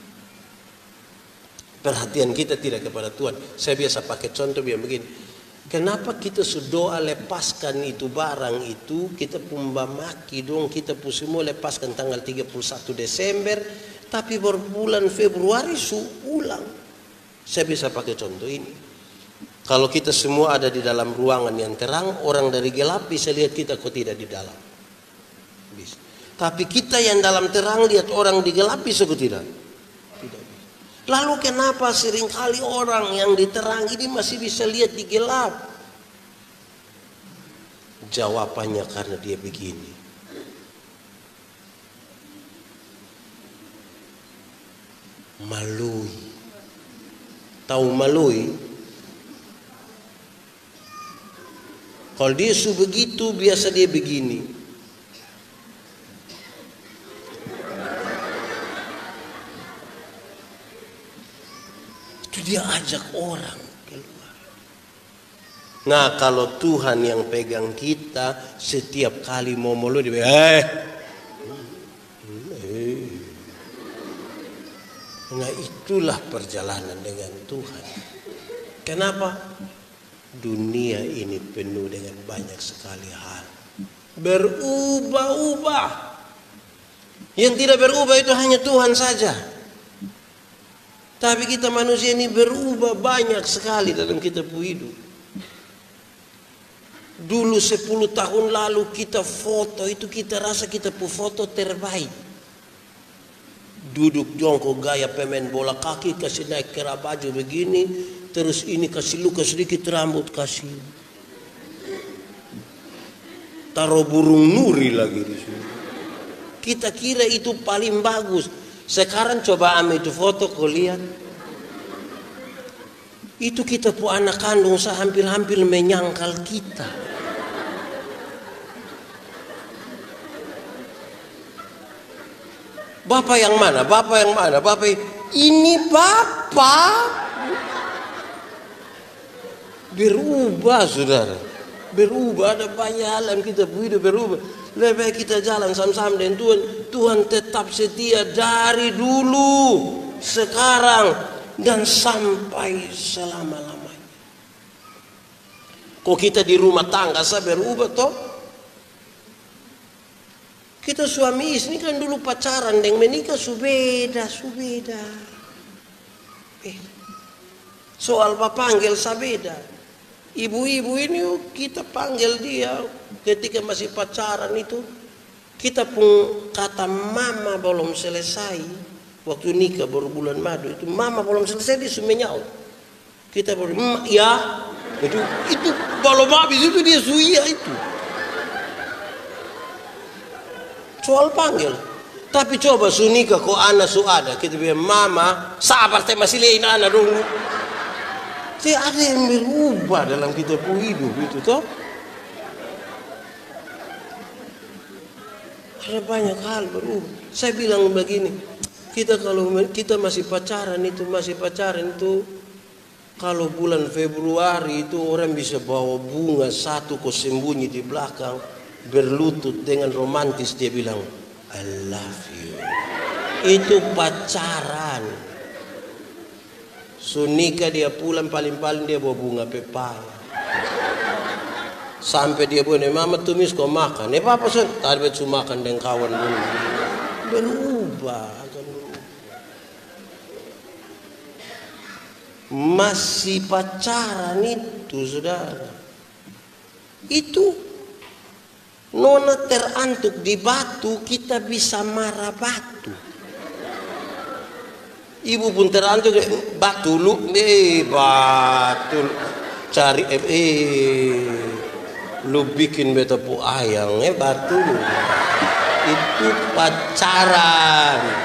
Perhatian kita tidak kepada Tuhan. Saya biasa pakai contoh biar begini. Kenapa kita sudah lepaskan itu barang itu, kita pun maki dong, kita pun semua lepaskan tanggal 31 Desember, tapi baru bulan Februari ulang. Saya bisa pakai contoh ini. Kalau kita semua ada di dalam ruangan yang terang, orang dari gelap bisa lihat kita kok tidak di dalam. Bisa. Tapi kita yang dalam terang lihat orang di gelap bisa kok tidak? Tidak bisa. Lalu kenapa seringkali orang yang di terang ini masih bisa lihat di gelap? Jawabannya karena dia begini. Malui. Tahu malui? Kalau dia begitu, biasa dia begini. Dia ajak orang keluar. Nah, kalau Tuhan yang pegang kita, setiap kali mau melu dia Nah, itulah perjalanan dengan Tuhan. Kenapa? Dunia ini penuh dengan banyak sekali hal. Berubah-ubah. Yang tidak berubah itu hanya Tuhan saja. Tapi kita manusia ini berubah banyak sekali dalam kita hidup. Dulu 10 tahun lalu kita foto itu kita rasa kita foto terbaik. Duduk jongkok gaya pemain bola kaki, kasih naik kera baju begini, terus ini kasih luka sedikit rambut, kasih taruh burung nuri lagi di sini. Kita kira itu paling bagus. Sekarang coba ambil itu foto kau lihat. Itu kita pu anak kandung hampir-hampir menyangkal kita. Bapak yang mana? Bapak yang mana? Bapak ini bapak. Berubah saudara. Berubah, ada banyak hal yang kita hidup berubah. Lebih baik kita jalan sama-sama dengan Tuhan. Tuhan tetap setia dari dulu, sekarang, dan sampai selama-lamanya. Kok kita di rumah tangga saya berubah toh? Kita suami istri kan dulu pacaran dan menikah subeda. Soal panggil sabeda. Ibu-ibu ini kita panggil dia ketika masih pacaran itu. Kita pun kata mama belum selesai. Waktu nikah baru bulan madu itu mama belum selesai dia sumenyau. Kita baru ya itu belum habis itu dia suya itu. Soal panggil. Tapi coba su nikah kok anak su ada. Kita bilang mama sabar teh masih lain anak dulu. Jadi ada yang berubah dalam kita hidup itu toh. Ada banyak hal berubah. Saya bilang begini, kalau kita masih pacaran itu kalau bulan Februari itu orang bisa bawa bunga satu kok sembunyi di belakang, berlutut dengan romantis dia bilang I love you. Itu pacaran. So nikah dia pulang paling-paling dia bawa bunga pepaya. Sampai dia bilang, mama tumis kau makan. Papa son, tadi betul makan dengan kawan dulu. Berubah. Masih pacaran itu, saudara. Itu nona terantuk di batu, kita bisa marah batu. Ibu pun terantuk batu lu, batu cari lu bikin betapu ayang batu lu. Itu pacaran.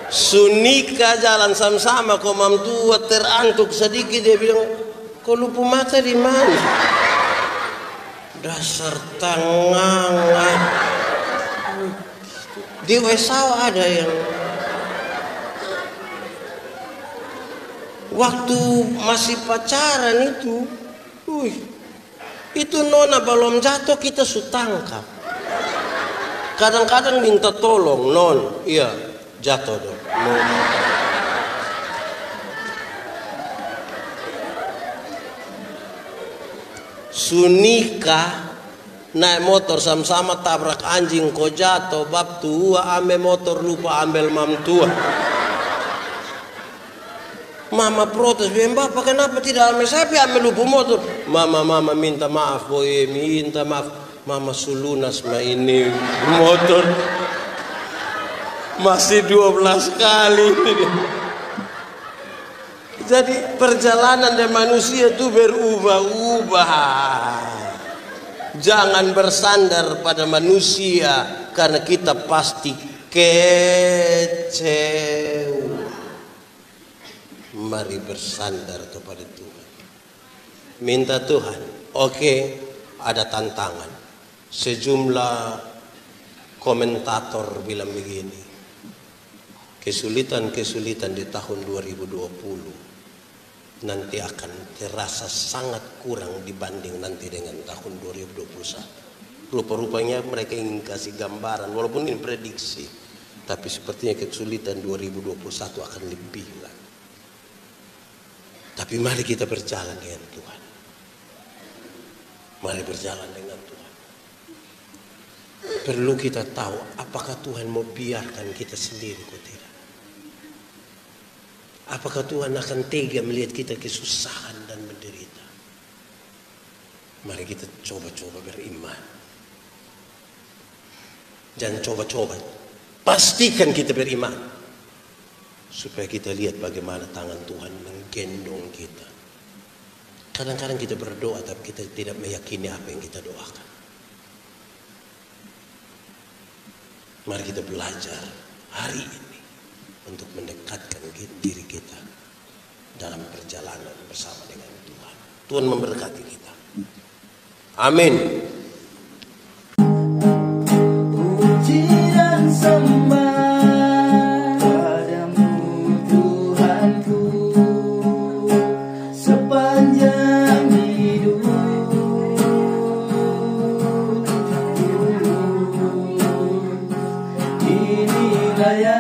Sunika jalan sama-sama kok mam tua terantuk sedikit dia bilang kau lupa mata di mana? Dasar tangan. Di Wesau ada yang waktu masih pacaran itu nona belum jatuh kita tangkap. Kadang-kadang minta tolong non, iya jatuh dong. Sunika naik motor sama-sama tabrak anjing kok jatuh bab tua ame motor lupa ambil mam tua. Mama protes, bapak kenapa tidak ambil sapi ambil lupa motor. Mama minta maaf boy, minta maaf. Mama sulunas ma ini motor masih 12 kali. Jadi perjalanan dari manusia itu berubah-ubah. Jangan bersandar pada manusia karena kita pasti kecewa. Mari bersandar kepada Tuhan. Minta Tuhan. Oke, ada tantangan. Sejumlah komentator bilang begini. Kesulitan-kesulitan di tahun 2020 nanti akan terasa sangat kurang dibanding nanti dengan tahun 2021. Rupa-rupanya mereka ingin kasih gambaran, walaupun ini prediksi, tapi sepertinya kesulitan 2021 akan lebih lagi. Tapi mari kita berjalan dengan Tuhan. Mari berjalan dengan Tuhan. Perlu kita tahu apakah Tuhan mau biarkan kita sendiri atau tidak. Apakah Tuhan akan tega melihat kita kesusahan dan menderita. Mari kita coba-coba beriman. Jangan coba-coba. Pastikan kita beriman. Supaya kita lihat bagaimana tangan Tuhan menggendong kita. Kadang-kadang kita berdoa tapi kita tidak meyakini apa yang kita doakan. Mari kita belajar hari ini untuk mendekatkan diri kita dalam perjalanan bersama dengan Tuhan. Tuhan memberkati kita. Amin. Puji dan sembah padamu Tuhanku sepanjang hidup. Inilah